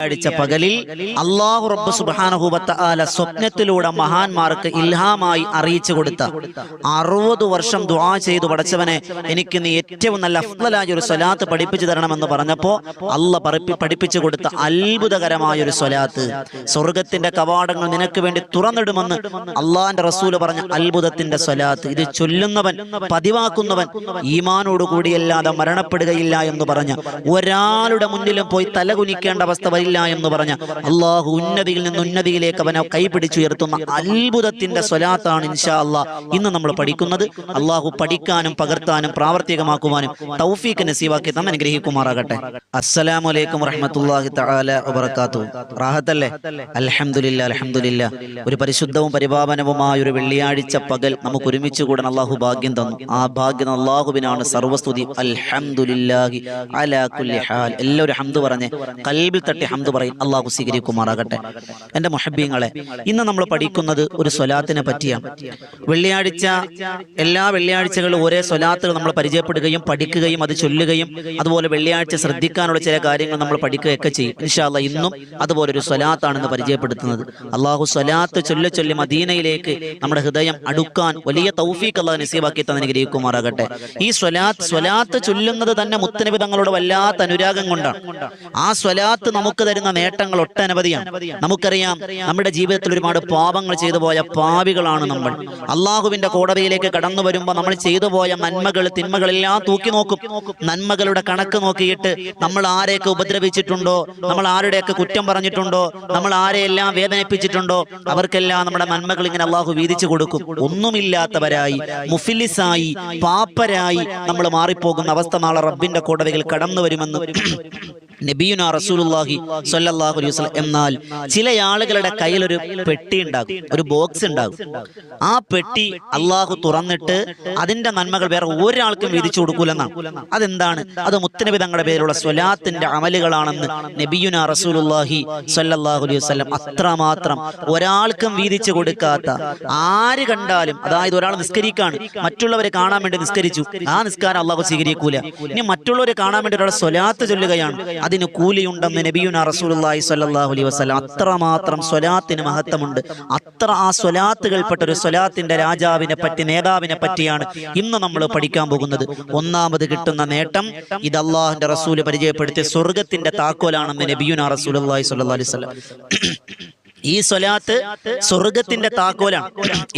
വെള്ളിയാഴ്ച പകലിൽ അല്ലാഹു റബ്ബ് സുബ്ഹാനഹു വ തആല സ്വപ്നത്തിലൂടെ മഹാന്മാർക്ക് ഇൽഹാമായി അറിയിച്ചു കൊടുത്ത 60 വർഷം ദുആ ചെയ്തു, പടച്ചവനെ എനിക്ക് നീ ഏറ്റവും നല്ല അഫ്ളലായ ഒരു സ്വലാത്ത് പഠിപ്പിച്ചു തരണമെന്ന് പറഞ്ഞപ്പോൾ അല്ലാഹ് പഠിപ്പിച്ചു കൊടുത്ത അത്ഭുതകരമായ ഒരു സ്വലാത്ത്, സ്വർഗത്തിന്റെ കവാടങ്ങൾ നിനക്ക് വേണ്ടി തുറന്നിടുമെന്ന് അള്ളാഹിന്റെ റസൂല് പറഞ്ഞ അത്ഭുതത്തിന്റെ സ്വലാത്ത്. ഇത് ചൊല്ലുന്നവൻ, പതിവാക്കുന്നവൻ ഈമാനോട് കൂടിയല്ലാതെ മരണപ്പെടുകയില്ല എന്ന് പറഞ്ഞ, ഒരാളുടെ മുന്നിലും പോയി തലകുനിക്കേണ്ട അവസ്ഥ വരില്ല എന്ന് പറഞ്ഞ, അള്ളാഹു ഉന്നതിയിൽ നിന്ന് ഉന്നതിയിലേക്ക് അവനെ കൈപിടിച്ചുയർത്തുന്ന അത്ഭുതത്തിന്റെ സ്വലാത്താണ് ഇൻഷാ അല്ലാഹ് ഇന്ന് നമ്മൾ പഠിക്കുന്നത്. അള്ളാഹു പഠിക്കാനും പകർത്താനും പ്രാവർത്തികമാക്കുവാനും തൗഫീഖ് നസീബാക്കി തന്നെ അനുഗ്രഹിക്കുമാറാകട്ടെ. അസ്സലാമു അലൈക്കും വറഹ്മത്തുള്ളാഹി തആല വബറകാതുഹു. റാഹത്തല്ലേ? അൽഹംദുലില്ലാ, അൽഹംദുലില്ലാ. ഒരു പരിശുദ്ധവും പരിപാവനവുമായ ഒരു വെള്ളിയാഴ്ച പകൽ നമുക്ക് ഒരുമിച്ച് കൂടാൻ അള്ളാഹു ഭാഗ്യം തന്നു. ആ ഭാഗ്യം അള്ളാഹുവിനാണ് സർവസ്തുതി. അൽഹംദുലില്ലാഹി അലാ കുല്ലി ഹാൽ. എല്ലാവരും ഹംദ് പറഞ്ഞ് ഖൽബിൽ തട്ടി ഹംദ് പറയും. അള്ളാഹു സ്വീകരിക്കുമാറാകട്ടെ. എൻ്റെ മുഹബ്ബീങ്ങളെ, ഇന്ന് നമ്മൾ പഠിക്കുന്നത് ഒരു സ്വലാത്തിനെ പറ്റിയാണ്. വെള്ളിയാഴ്ച, എല്ലാ വെള്ളിയാഴ്ചകളിലും ഒരേ സ്വലാത്തുകൾ നമ്മൾ പരിചയപ്പെടുകയും പഠിക്കുകയും അത് ചൊല്ലുകയും അതുപോലെ വെള്ളിയാഴ്ച ശ്രദ്ധിക്കാനുള്ള ചില കാര്യങ്ങൾ നമ്മൾ പഠിക്കുകയൊക്കെ ചെയ്യും. ഇൻഷാ അല്ലാഹ് ഇന്നും അതുപോലെ ഒരു സ്വലാത്താണെന്ന് പരിചയപ്പെടുത്തുന്നത്. അള്ളാഹു സ്വലാത്ത് ചൊല്ലി മദീനയിലേക്ക് നമ്മുടെ ഹൃദയം അടുക്കാൻ വലിയ തൗഫീഖ് അല്ലാഹു നസീബാക്കി തന്നെ അനുഗ്രഹിക്കുമാറാകട്ടെ. ഈ സ്വലാത്ത് ചൊല്ലുന്നത് തന്നെ മുത്തനബി തങ്ങളോട് വല്ലാത്ത അനുരാഗം കൊണ്ടാണ്. ആ സ്വലാത്ത് നമുക്ക് തരുന്ന നേട്ടങ്ങൾ ഒട്ടനവധിയാണ്. നമുക്കറിയാം, നമ്മുടെ ജീവിതത്തിൽ ഒരുപാട് പാപങ്ങൾ ചെയ്തു പോയ പാപികളാണ് നമ്മൾ. അള്ളാഹുവിന്റെ കോടതിയിലേക്ക് കടന്നു വരുമ്പോൾ നമ്മൾ ചെയ്തു പോയ നന്മകൾ, തിന്മകളെല്ലാം തൂക്കി നോക്കും. നന്മകളുടെ കണക്ക് നോക്കിയിട്ട് നമ്മൾ ആരെയൊക്കെ ഉപദ്രവിച്ചിട്ടുണ്ടോ, നമ്മൾ ആരുടെയൊക്കെ കുറ്റം പറഞ്ഞിട്ടുണ്ടോ, നമ്മൾ ആരെയെല്ലാം വേദനിപ്പിച്ചിട്ടുണ്ടോ, അവർക്കെല്ലാം നമ്മുടെ നന്മകൾ ഇങ്ങനെ അള്ളാഹു വീതിച്ചു കൊടുക്കും. ഒന്നുമില്ലാത്തവരായി, മുഫിലിസായി, പാപ്പരായി നമ്മൾ മാറിപ്പോകുന്ന അവസ്ഥ നാളെ റബ്ബിന്റെ കോടതിയിൽ കടന്നു വരുമെന്ന് നബിയുനാ റസൂലുള്ളാഹി സ്വല്ലല്ലാഹു അലൈഹി വസല്ലം. എന്നാൽ ചില ആളുകളുടെ കയ്യിൽ ഒരു പെട്ടി ഉണ്ടാകും, ഒരു ബോക്സ് ഉണ്ടാകും. ആ പെട്ടി അള്ളാഹു തുറന്നിട്ട് അതിന്റെ നന്മകൾ വേറെ ഒരാൾക്കും വീതിച്ചു കൊടുക്കൂലെന്നാണ്. അതെന്താണ്? അത് മുത്തനബി തങ്ങളുടെ പേരിലുള്ള സ്വലാത്തിന്റെ അമലുകളാണെന്ന് നബിയുനാ റസൂലുള്ളാഹി സ്വല്ലല്ലാഹു അലൈഹി വസല്ലം അത്രമാത്രം ഒരാൾക്കും വീതിച്ചു കൊടുക്കാത്ത, ആര് കണ്ടാലും, അതായത് ഒരാൾ നിസ്കരിക്കാണ്, മറ്റുള്ളവരെ കാണാൻ വേണ്ടി നിസ്കരിച്ചു, ആ നിസ്കാരം അള്ളാഹു സ്വീകരിക്കൂല. ഇനി മറ്റുള്ളവരെ കാണാൻ വേണ്ടി ഒരാൾ സ്വലാത്ത് ചൊല്ലുകയാണ്, അതിന് കൂലിയുണ്ടെന്ന് നബിയുനാ റസൂലുള്ളാഹി സ്വല്ലല്ലാഹു അലൈഹി വസല്ലം. അത്രമാത്രം സ്വലാത്തിന് മഹത്വമുണ്ട്. അത്ര ആ സ്വലാത്തുകൾപ്പെട്ട ഒരു സ്വലാത്തിന്റെ രാജാവിനെ പറ്റി, നേതാവിനെ പറ്റിയാണ് ഇന്ന് നമ്മൾ പഠിക്കാൻ പോകുന്നത്. ഒന്നാമത് കിട്ടുന്ന നേട്ടം, ഇത് അള്ളാഹുവിന്റെ റസൂല് പരിചയപ്പെടുത്തിയ സ്വർഗത്തിന്റെ താക്കോലാണെന്ന് നബിയുനാ റസൂലുള്ളാഹി സ്വല്ലല്ലാഹു അലൈഹി വസല്ലം. ഈ സ്വലാത്ത് സ്വർഗത്തിന്റെ താക്കോലാണ്.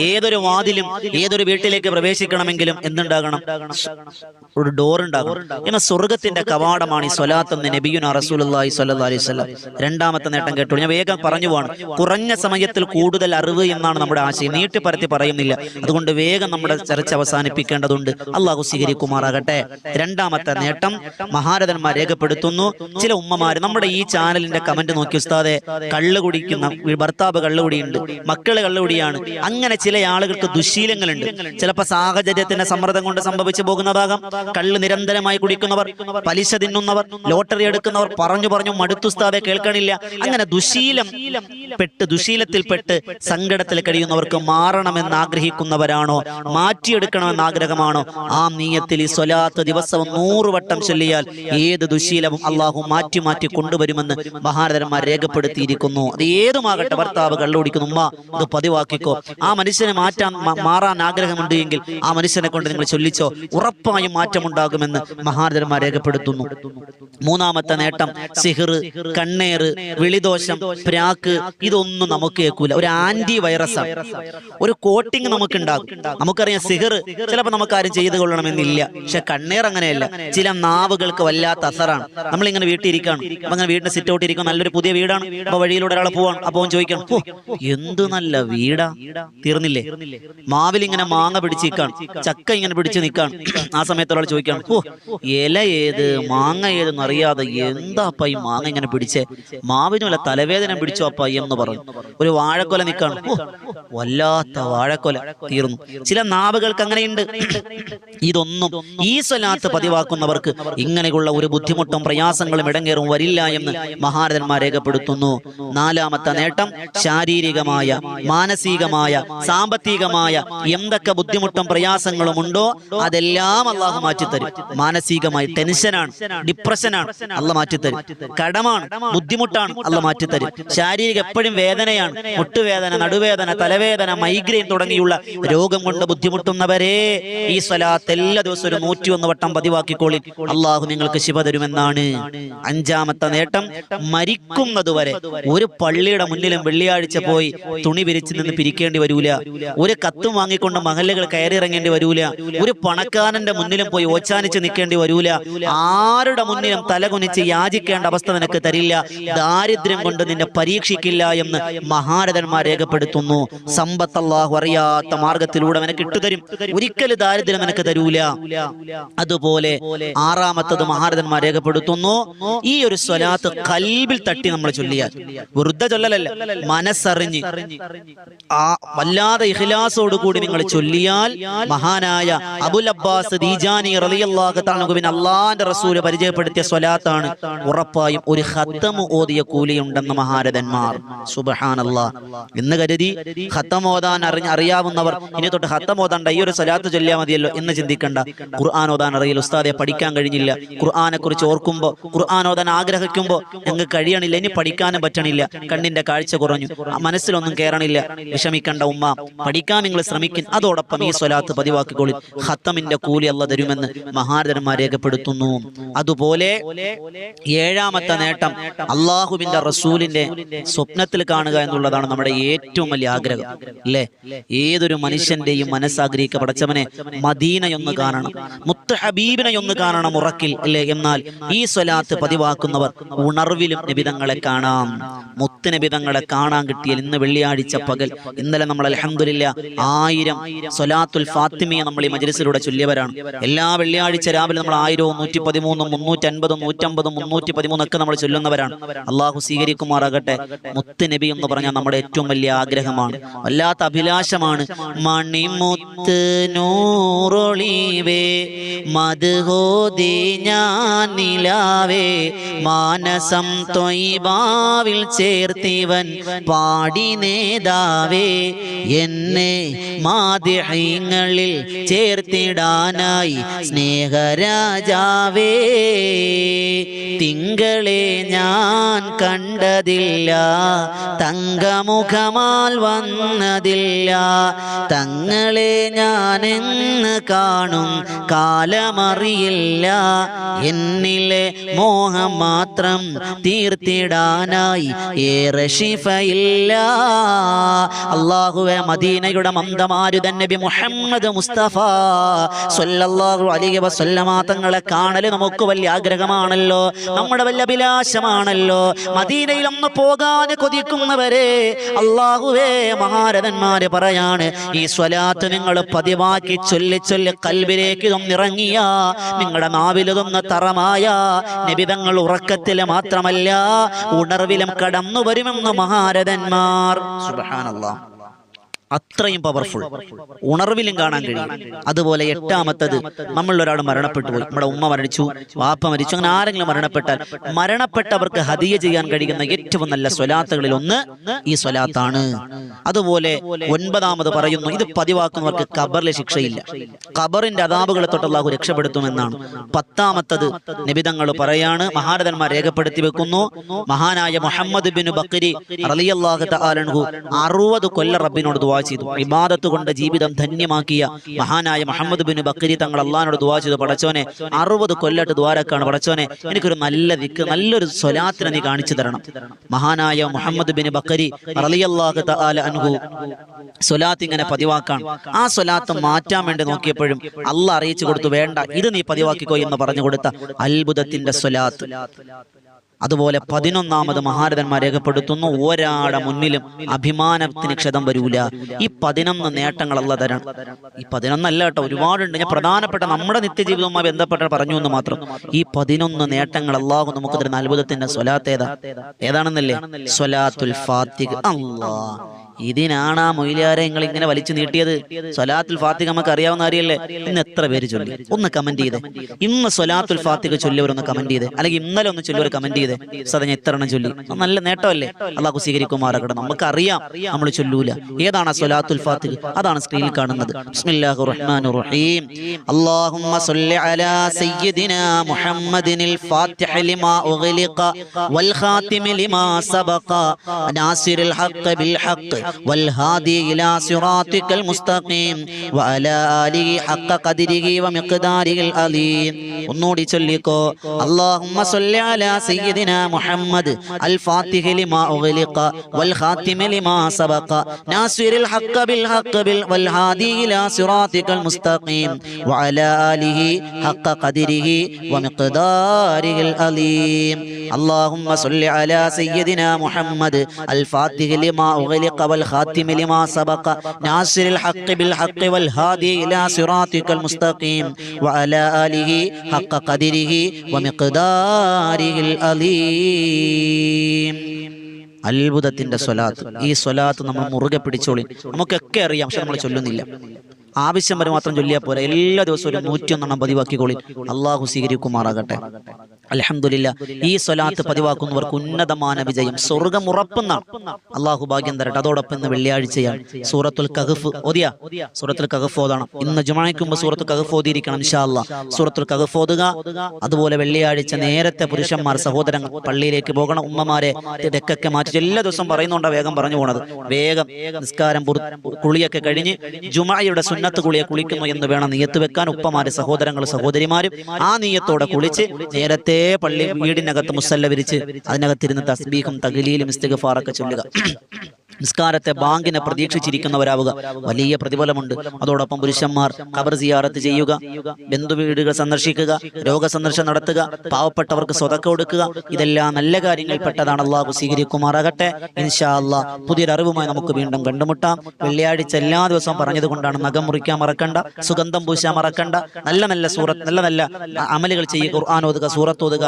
ഏതൊരു വാതിലും ഏതൊരു വീട്ടിലേക്ക് പ്രവേശിക്കണമെങ്കിലും എന്തുണ്ടാകണം? ഒരു ഡോർ ഉണ്ടാകണം. എന്നാൽ സ്വർഗത്തിന്റെ കവാടമാണ് ഈ സ്വലാത്ത് എന്ന് നബിയുനാ റസൂലുള്ളാഹി സ്വല്ലല്ലാഹു അലൈഹി വസല്ലം. രണ്ടാമത്തെ നേട്ടം കേട്ടു. ഞാൻ വേഗം പറഞ്ഞു പോവാണ്. കുറഞ്ഞ സമയത്തിൽ കൂടുതൽ അറിവ് എന്നാണ് നമ്മുടെ ആശയം. നീട്ടിപ്പരത്തി പറയുന്നില്ല. അതുകൊണ്ട് വേഗം നമ്മുടെ ചർച്ച അവസാനിപ്പിക്കേണ്ടതുണ്ട്. അള്ളാഹു സ്വീകരിക്കുമാറാകട്ടെ. രണ്ടാമത്തെ നേട്ടം മഹാരഥന്മാർ രേഖപ്പെടുത്തുന്നു. ചില ഉമ്മമാര് നമ്മുടെ ഈ ചാനലിന്റെ കമന്റ് നോക്കി, ഉസ്താദെ, കള്ള് കുടിക്കുന്ന ഭർത്താവ് കള്ളുകുടിയുണ്ട്, മക്കള് കള്ളുകുടിയാണ്, അങ്ങനെ ചില ആളുകൾക്ക് ദുശീലങ്ങളുണ്ട്. ചിലപ്പോൾ സാഹചര്യത്തിന്റെ സമ്മർദ്ദം കൊണ്ട് സംഭവിച്ചു പോകുന്നതാകാം. കള്ള് നിരന്തരമായി കുടിക്കുന്നവർ, പലിശ തിന്നുന്നവർ, ലോട്ടറി എടുക്കുന്നവർ പറഞ്ഞു മടുത്തുസ്താദെ കേൾക്കണില്ല, അങ്ങനെ ദുശീലത്തിൽപ്പെട്ട് സങ്കടത്തിൽ കഴിയുന്നവർക്ക് മാറണമെന്ന് ആഗ്രഹിക്കുന്നവരാണോ, മാറ്റിയെടുക്കണമെന്ന് ആഗ്രഹമാണോ, ആ നീയത്തിൽ ഈ സ്വലാത്ത് ദിവസവും 100 വട്ടം ചൊല്ലിയാൽ ഏത് ദുശീലവും അള്ളാഹു മാറ്റി കൊണ്ടുവരുമെന്ന് മഹാരഥന്മാർ രേഖപ്പെടുത്തിയിരിക്കുന്നു. അത് ഏതുമാകട്ടെ, ഭർത്താവ് കള്ളുകുടിക്കുന്നു, ഉമ്മ ഇത് പതിവാക്കിക്കോ. ആ മനുഷ്യനെ മാറാൻ ആഗ്രഹമുണ്ട് എങ്കിൽ ആ മനുഷ്യനെ കൊണ്ട് നിങ്ങൾ ചൊല്ലിച്ചോ, ഉറപ്പായും മാറ്റമുണ്ടാകുമെന്ന് മഹാരഥന്മാർ രേഖപ്പെടുത്തുന്നു. മൂന്നാമത്തെ നേട്ടം, സിഹിർ, കണ്ണേറ്, വിളിദോഷം, പ്രാക്ക്, ഇതൊന്നും നമുക്ക് കേൾക്കൂല. ഒരു ആന്റി വൈറസാണ്, ഒരു കോട്ടിങ് നമുക്ക് ഉണ്ടാകും. നമുക്കറിയാം, സിഹിർ ചിലപ്പോൾ നമുക്ക് ആരും ചെയ്തു കൊള്ളണമെന്നില്ല. പക്ഷെ കണ്ണേർ അങ്ങനെയല്ല. ചില നാവുകൾക്ക് വല്ലാത്ത അസറാണ്. നമ്മളിങ്ങനെ വീട്ടിലിരിക്കുകയാണ്, അപ്പൊ അങ്ങനെ വീടിന്റെ സിറ്റ് ഔട്ട് ഇരിക്കും, നല്ലൊരു പുതിയ വീടാണ്, അപ്പൊ വഴിയിലൂടെ ഒരാൾ പോവാണ്, അപ്പൊ ചോദിക്കണം, ഓ എന്ത് നല്ല വീടാ, തീർന്നില്ലേ? മാവിൽ ഇങ്ങനെ മാങ്ങ പിടിച്ച് നിൽക്കാണ്, ചക്ക ഇങ്ങനെ പിടിച്ച് നിൽക്കാണ്. ആ സമയത്ത് ഒരാൾ ചോദിക്കണം, ഓ ഇല ഏത് മാങ്ങ ഏതെന്ന് അറിയാതെ എന്താ അപ്പ ഈ മാങ്ങ ഇങ്ങനെ പിടിച്ചേ, മാവിനുമല്ല തലവേദന പിടിച്ചോ അപ്പ എന്ന് പറഞ്ഞു. ഒരു വാഴക്കൊല നിൽക്കാണ്, ഓ വല്ലാത്ത വാഴക്കൊല, തീർന്നു. ചില നാവുകൾക്ക് അങ്ങനെയുണ്ട്. ഇതൊന്നും ഈ സ്വലാത്ത് പതിവാക്കുന്നവർക്ക് ഇങ്ങനെയുള്ള ഒരു ബുദ്ധിമുട്ടും പ്രയാസങ്ങളും ഇടങ്ങേറും വരില്ല എന്ന് മഹാരഥന്മാർ രേഖപ്പെടുത്തുന്നു. നാലാമത്തെ നേട്ടം, നേട്ടം ശാരീരികമായ, മാനസികമായ, സാമ്പത്തികമായ എന്തൊക്കെ ബുദ്ധിമുട്ടും പ്രയാസങ്ങളും ഉണ്ടോ അതെല്ലാം അള്ളാഹു മാറ്റിത്തരും. മാനസികമായി ടെൻഷനാണ്, ഡിപ്രഷനാണ്, അള്ളാഹ് മാറ്റിത്തരും. കടമാണ്, ബുദ്ധിമുട്ടാണ്, അള്ളാഹ് മാറ്റിത്തരും. ശാരീരിക എപ്പോഴും വേദനയാണ്, മുട്ടുവേദന, നടുവേദന, തലവേദന, മൈഗ്രെയിൻ തുടങ്ങിയുള്ള രോഗം കൊണ്ട് ബുദ്ധിമുട്ടുന്നവരെ ഈ സ്വലാത്ത് എല്ലാ ദിവസവും ഒരു 101 വട്ടം പതിവാക്കിക്കോളി. അള്ളാഹു നിങ്ങൾക്ക് ശിഫ തരുമെന്നാണ്. 5-ാമത്തെ നേട്ടം, മരിക്കുന്നതുവരെ ഒരു പള്ളിയുടെ മുന്നിലും വെള്ളിയാഴ്ച പോയി തുണി വിരിച്ചു നിന്ന് പിരിക്കേണ്ടി വരൂല. ഒരു കത്തും വാങ്ങിക്കൊണ്ട് മഹല്ലുകൾ കയറിയിറങ്ങേണ്ടി വരൂല. ഒരു പണക്കാരന്റെ മുന്നിലും പോയി ഓച്ചാനിച്ച് നിൽക്കേണ്ടി വരൂല. ആരുടെ മുന്നിലും തലകുനിച്ച് യാചിക്കേണ്ട അവസ്ഥ നിനക്ക് തരില്ല. ദാരിദ്ര്യം കൊണ്ട് നിന്നെ പരീക്ഷിക്കില്ല എന്ന് മഹാരഥന്മാർ രേഖപ്പെടുത്തുന്നു. സമ്പത്ത് അല്ലാഹു അറിയാത്ത മാർഗത്തിലൂടെ നിനക്ക് ഇട്ടുതരും. ഒരിക്കലും ദാരിദ്ര്യം നിനക്ക് തരൂല. അതുപോലെ 6-ാമത്തത് മഹാരഥന്മാർ രേഖപ്പെടുത്തുന്നു, ഈ ഒരു സ്വലാത്ത് ഖൽബിൽ തട്ടി നമ്മൾ ചൊല്ലിയാൽ, വെറുതെ ചൊല്ലലല്ല, മനസ്സറിഞ്ഞ് വല്ലാതെ ഇഖ്ലാസോട് കൂടി നിങ്ങൾ ചൊല്ലിയാൽ, മഹാനായ അബുൽ അബ്ബാസ് ദീജാനി റളിയല്ലാഹു തആല അൻഹു അല്ലാഹുവിന്റെ റസൂൽ പരിചയപ്പെടുത്തിയ സ്വലാത്താണ്. ഉറപ്പായും ഒരു ഖത്തം ഓതിയ കൂലിയുണ്ടെന്ന് മഹാരഥന്മാർ. സുബ്ഹാനല്ലാഹ്. എന്ന് കരുതി ഖത്തം ഓതാൻ അറിയാവുന്നവർ ഇനി തൊട്ട് ഖത്തം ഓതാണ്ട, ഈ ഒരു സ്വലാത്ത് ചൊല്ലിയാൽ മതിയല്ലോ എന്ന് ചിന്തിക്കണ്ട. ഖുർആൻ ഓതാൻ അറിയില്ല, ഉസ്താദെ പഠിക്കാൻ കഴിഞ്ഞില്ല, ഖുർആനെ കുറിച്ച് ഓർക്കുമ്പോൾ, ഖുർആൻ ഓതാൻ ആഗ്രഹിക്കുമ്പോൾ ഞങ്ങൾക്ക് കഴിയണില്ല, ഇനി പഠിക്കാനും പറ്റണില്ല, കണ്ണിന്റെ കാഴ്ച കുറഞ്ഞു, മനസ്സിലൊന്നും കയറണില്ല, വിഷമിക്കേണ്ട ഉമ്മ, പഠിക്കാൻ നിങ്ങൾ ശ്രമിക്കും. അതോടൊപ്പം ഈ സ്വലാത്ത് പതിവാക്കിക്കോളി. ഖത്തമിന്റെ കൂലി അല്ലാഹ് തരുമെന്ന് മഹാരഥന്മാർ രേഖപ്പെടുത്തുന്നു. അതുപോലെ 7-ാമത്തെ നേട്ടം, അള്ളാഹുവിന്റെ റസൂലിന്റെ സ്വപ്നത്തിൽ കാണുക എന്നുള്ളതാണ് നമ്മുടെ ഏറ്റവും വലിയ ആഗ്രഹം, അല്ലേ? ഏതൊരു മനുഷ്യന്റെയും മനസ്സാഗ്രഹിക്ക, പടച്ചവനെ മദീനയൊന്ന് കാണണം, മുത്ത് ഹബീബിനെ ഒന്ന് കാണണം ഉറക്കിൽ, അല്ലേ? എന്നാൽ ഈ സ്വലാത്ത് പതിവാക്കുന്നവർ ഉണർവിലും നബിതങ്ങളെ കാണാം. മുത്ത് നബിതങ്ങളെ കാണാൻ കിട്ടിയാൽ, ഇന്ന് വെള്ളിയാഴ്ച പകൽ, ഇന്നലെ നമ്മൾ അൽഹംദുലില്ലാ 1000 സ്വലാത്തുൽ ഫാത്തിമിയ നമ്മൾ ഈ മജ്ലിസിലൂടെ ചൊല്ലിയവരാണ്. എല്ലാ വെള്ളിയാഴ്ച രാവിലെ നമ്മൾ 1000, 113, 350, 150, 313 ഒക്കെ നമ്മൾ ചൊല്ലുന്നവരാണ്. അള്ളാഹു സ്വീകരിക്കുമാറാകട്ടെ. മുത്ത് നബി എന്ന് പറഞ്ഞാൽ നമ്മുടെ ഏറ്റവും വലിയ ആഗ്രഹമാണ്, വല്ലാത്ത അഭിലാഷമാണ്. മണിമുത്ത് നൂറൊളിവേ മദ്ഹോദി ഞാൻ നിലാവേ, മാനസം ത്വയ്ബാവിൽ ചേർത്തിവൻ പാടി നേതാവേ, എന്നെ മാദിഹ്യങ്ങളിൽ ചേർത്തിടാനായി സ്നേഹരാജാവേ. തിങ്കളെ ഞാൻ കണ്ടതില്ല, തങ്കമുഖമാൽ വന്നതില്ല, തങ്ങളെ ഞാനെന്ന് കാണും കാലമറിയില്ല, എന്നിലെ മോഹം മാത്രം തീർത്തിടാനായി ഏറെ ശിഫയില്ല. അല്ലാഹുവേ, മദീനയുടെ മന്ദമാരുതൻ നബി മുഹമ്മദ് മുസ്തഫ സ്വല്ലല്ലാഹു അലൈഹി വസല്ലമ തങ്ങളെ കാണൽ നമുക്ക് വലിയ ആഗ്രഹമാണല്ലോ, നമ്മുടെ വലിയ അഭിലാഷമാണല്ലോ. മദീനയിൽ ഒന്ന് പോകാൻ കൊതിക്കുന്നവരെ അല്ലാഹുവേ, മഹാരഥന്മാര് പറയാണ്, ഈ സ്വലാത്ത് നിങ്ങൾ പതിവാക്കി ചൊല്ലി ചൊല്ലി കൽബിലേക്ക് ഇറങ്ങിയ, നിങ്ങളുടെ നാവിലതൊന്ന് തറമായ, നബിതങ്ങൾ ഉറക്കത്തില് മാത്രമല്ല ഉണർവിലും കടന്നു വരുമെന്ന് മഹാരഥന്മാർ. സുബ്ഹാനല്ലാഹ്. അത്രയും പവർഫുൾ, ഉണർവിലും കാണാൻ കഴിയും. അതുപോലെ 8-ാമത്തത്, നമ്മളൊരാൾ മരണപ്പെട്ടു പോയി, നമ്മുടെ ഉമ്മ മരിച്ചു, വാപ്പ മരിച്ചു, അങ്ങനെ ആരെങ്കിലും മരണപ്പെട്ടവർക്ക് ഹദിയ ചെയ്യാൻ കഴിയുന്ന ഏറ്റവും നല്ല സ്വലാത്തുകളിൽ ഒന്ന് ഈ സ്വലാത്താണ്. അതുപോലെ 9-ാമത് പറയുന്നു, ഇത് പതിവാക്കുന്നവർക്ക് ഖബറിലെ ശിക്ഷയില്ല, ഖബറിന്റെ അദാബുകളെ തൊട്ട് അല്ലാഹു രക്ഷപ്പെടുത്തുമെന്നാണ്. 10-ാമത്തത് നബിതങ്ങൾ പറയാണ്, മഹാരഥന്മാർ രേഖപ്പെടുത്തി വെക്കുന്നു, മഹാനായ മുഹമ്മദ് ബിൻ ബഖരി റളിയല്ലാഹു തആല അൻഹു 60 കൊല്ലം റബ്ബിനോട് ദുആ ചെയ്തു. ഇബാദത്ത് കൊണ്ട് ജീവിതം ധന്യമാക്കിയ മഹാനായ മുഹമ്മദ് ബിൻ ബഖരി തങ്ങൾ അല്ലാഹുവിനോട് ദുആ ചെയ്തു, പടച്ചോനെ 60 കൊല്ലട്ട് ദ്വാരക്കാണ്, പടച്ചോനെ എനിക്കൊരു നല്ല ദിക്ർ, നല്ലൊരു സ്വലാത്തിനെ നീ കാണിച്ചു തരണം. മഹാനായ മുഹമ്മദ് ബിൻ ബഖരി റളിയല്ലാഹു തആല അൻഹു സ്വലാത്ത് ഇങ്ങനെ പതിവാക്കാണ്. ആ സ്വലാത്ത് മാറ്റാൻ വേണ്ടി നോക്കിയപ്പോഴും അല്ലാഹ് അറിയിച്ചു കൊടുത്തു, വേണ്ട, ഇത് നീ പതിവാക്കിക്കോ എന്ന് പറഞ്ഞു കൊടുത്ത അത്ഭുതത്തിന്റെ സ്വലാത്ത്. അതുപോലെ 11-ാമത് മഹാരഥന്മാർ രേഖപ്പെടുത്തുന്നു, ഒരാടെ മുന്നിലും അഭിമാനത്തിന് ക്ഷതം വരൂല. ഈ 11 നേട്ടങ്ങൾ അല്ലാഹ് തരാൻ. ഈ 11 അല്ല കേട്ടോ, ഒരുപാടുണ്ട്. ഞാൻ പ്രധാനപ്പെട്ട നമ്മുടെ നിത്യജീവിതവുമായി ബന്ധപ്പെട്ട പറഞ്ഞു എന്ന് മാത്രം. ഈ 11 നേട്ടങ്ങൾ അല്ലാഹു നമുക്ക് തരുന്ന അത്ഭുതത്തിന്റെ സ്വലാത്ത് ഏതാണെന്നല്ലേ? സ്വലാത്തുൽ ഫാത്തിഹ. അല്ലാഹ് ഇതിനാണ് ആ മൊയ്ലിയാരെ നിങ്ങൾ ഇങ്ങനെ വലിച്ചു നീട്ടിയത്? സ്വലാത്തുൽ ഫാത്തിഹ നമുക്ക് അറിയാവുന്ന കാര്യമല്ലേ? ഇന്ന് എത്ര പേര് ചൊല്ലി? ഒന്ന് കമന്റ് ചെയ്തേ. ഇന്ന് സ്വലാത്തുൽ ഫാത്തിഹ ചൊല്ലിയവരൊന്ന് കമന്റ് ചെയ്തേ, അല്ലെങ്കിൽ ഇന്നലെ ഒന്ന് ചൊല്ലിയവർ കമന്റ് ചെയ്തേ. സദാ ഞാൻ എത്ര എണ്ണം ചൊല്ലി? നല്ല നേട്ടമല്ലേ? അള്ളാഹു സ്വീകരിക്കുമാറാകട്ടെ. നമുക്കറിയാം നമ്മൾ ചൊല്ലൂല. ഏതാണ് സ്വലാത്തുൽ ഫാത്തിഹ? അതാണ് സ്ക്രീനിൽ കാണുന്നത്. ബിസ്മില്ലാഹിർ റഹ്മാനിർ റഹീം. അല്ലാഹുമ്മ സ്വല്ലി അലാ സയ്യിദിനാ മുഹമ്മദിനിൽ ഫാത്തിഹ ലിമാ ഉഗ്ലിഖ വൽ ഖാതിമി ലിമാ സബഖ നാസിറിൽ ഹഖ് ബിൽ ഹഖ് വൽ ഹാദി ഇലാ സിറാത്തിക്കൽ മുസ്തഖീം വഅലാ ആലിഹി ഹഖ ഖദ്രിഹി വമിഖ്ദാരിഹിൽ അലീം. ഒന്നുകൂടി ചൊല്ലിക്കോ. അല്ലാഹുമ്മ സ്വല്ലി അലാ സയ്യിദിനാ മുഹമ്മദ് അൽ ഫാത്തിഹ ലിമാ ഉഗ്ലിഖ വൽ ഖാതിമി ലിമാ സബഖ നാസിറിൽ ഹഖ് ബിൽ ഹഖ് വൽ ഹാദി ഇലാ സിറാത്തിക്കൽ മുസ്തഖീം വഅലാ ആലിഹി ഹഖ ഖദ്രിഹി വമിഖ്ദാരിഹിൽ അലീം. അല്ലാഹുമ്മ സ്വല്ലി അലാ സയ്യിദിനാ മുഹമ്മദ് അൽ ഫാത്തിഹ ലിമാ ഉഗ്ലിഖ വൽ ഖാതിമി ലിമാ സബഖ നാസിറിൽ ഹഖ് ബിൽ ഹഖ് വൽ ഹാദി ഇലാ സിറാത്തിക്കൽ മുസ്തഖീം വഅലാ ആലിഹി ഹഖ ഖദ്രിഹി വമിഖ്ദാരിഹിൽ അലീം. അത്ഭുതത്തിന്റെ സ്വലാത്ത്. ഈ സ്വലാത്ത് നമ്മൾ മുറുകെ പിടിച്ചോളി. നമുക്കൊക്കെ അറിയാം, പക്ഷെ നമ്മൾ ചൊല്ലുന്നില്ല. ആവശ്യം വരെ മാത്രം ചൊല്ലിയാൽ പോരാ. എല്ലാ ദിവസവും ഒരു 101 പതിവാക്കിക്കോളി. അള്ളാഹു സ്വീകരിക്കുമാറാകട്ടെ. അൽഹംദുലില്ലാ. ഈ സ്വലാത്ത് പതിവാക്കുന്നവർക്ക് ഉന്നതமான വിജയം, സ്വർഗ്ഗം ഉറപ്പുന്ന അള്ളാഹു ഭാഗ്യം തരട്ടെ. അതോടൊപ്പം ഇന്ന് വെള്ളിയാഴ്ചയാണ്. സൂറത്തുൽ കഹ്ഫ് ഓതിയ? സൂറത്തുൽ കഹ്ഫ് ഓതണം. ഇന്ന് ജുമുഅയ്ക്ക് മുമ്പ് സൂറത്തുൽ കഹ്ഫ് ഓതിയിരിക്കണം ഇൻഷാ അല്ലാഹ്. സൂറത്തുൽ കഹ്ഫ് ഓതുക. അതുപോലെ വെള്ളിയാഴ്ച നേരത്തെ പുരുഷന്മാർ സഹോദരങ്ങൾ പള്ളിയിലേക്ക് പോകണം. ഉമ്മമാരെ ഇടയ്ക്കൊക്കെ മാറ്റി എല്ലാ ദിവസവും പറയുന്നുണ്ടാ, വേഗം പറഞ്ഞു പോണത്. വേഗം നിസ്കാരം കുളിയൊക്കെ കഴിഞ്ഞ് ജുമുഅയുടെ സുന്നത്ത് കുളിയെ കുളിക്കുന്നു എന്ന് വേണം നിയത്ത് വെക്കാൻ. ഉപ്പമാര് സഹോദരങ്ങൾ സഹോദരിമാരും ആ നിയത്തോടെ കുളിച്ച് നേരത്തെ പള്ളി വീടിനകത്ത് മുസല്ല വിരിച്ച് അതിനകത്തിരുന്ന് തസ്ബീഹും തഹ്ലീലും ഇസ്തിഗ്ഫാറൊക്കെ ചൊല്ലുക. നിസ്കാരത്തെ ബാങ്കിനെ പ്രതീക്ഷിച്ചിരിക്കുന്നവരാവുക. വലിയ പ്രതിഫലമുണ്ട്. അതോടൊപ്പം പുരുഷന്മാർ ഖബർ സിയാറത്ത് ചെയ്യുക, ബന്ധുവീടുകൾ സന്ദർശിക്കുക, രോഗസന്ദർശനം നടത്തുക, പാവപ്പെട്ടവർക്ക് സ്വതക്ക കൊടുക്കുക. ഇതെല്ലാം നല്ല കാര്യങ്ങൾപ്പെട്ടതാണ്. അള്ളാഹു സ്വീകരിക്കുമാറാകട്ടെ. ഇൻഷാ അല്ലാഹ് പുതിയൊരു അറിവുമായി നമുക്ക് വീണ്ടും കണ്ടുമുട്ടാം. വെള്ളിയാഴ്ച എല്ലാ ദിവസവും പറഞ്ഞതുകൊണ്ടാണ് നഖം മുറിക്കാൻ മറക്കണ്ട, സുഗന്ധം പൂശാൻ മറക്കണ്ട, നല്ല നല്ല സൂറത്ത് നല്ല നല്ല അമലുകൾ ചെയ്യുക, ഖുർആൻ ഓതുക, സൂറത്ത് ഓതുക,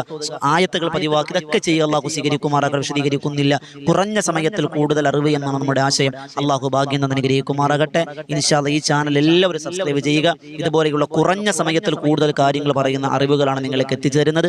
ആയത്തുകൾ പതിവാക്കി ഇതൊക്കെ ചെയ്യുക. അള്ളാഹു സ്വീകരിക്കുമാറാകട്ടെ. വിശദീകരിക്കുന്നില്ല. കുറഞ്ഞ സമയത്തിൽ കൂടുതൽ അറിവ് എന്നാണ് നമ്മുടെ ആശയം. അള്ളാഹു ഭാഗ്യം തന്ന് അനുഗ്രഹിക്കുമാറാകട്ടെ. ഇൻഷാ അല്ലാഹ് ഈ ചാനൽ എല്ലാവരും സബ്സ്ക്രൈബ് ചെയ്യുക. ഇതുപോലെയുള്ള കുറഞ്ഞ സമയത്തിൽ കൂടുതൽ കാര്യങ്ങൾ പറയുന്ന അറിവുകളാണ് നിങ്ങളിലേക്ക് എത്തിച്ചു തരുന്നത്.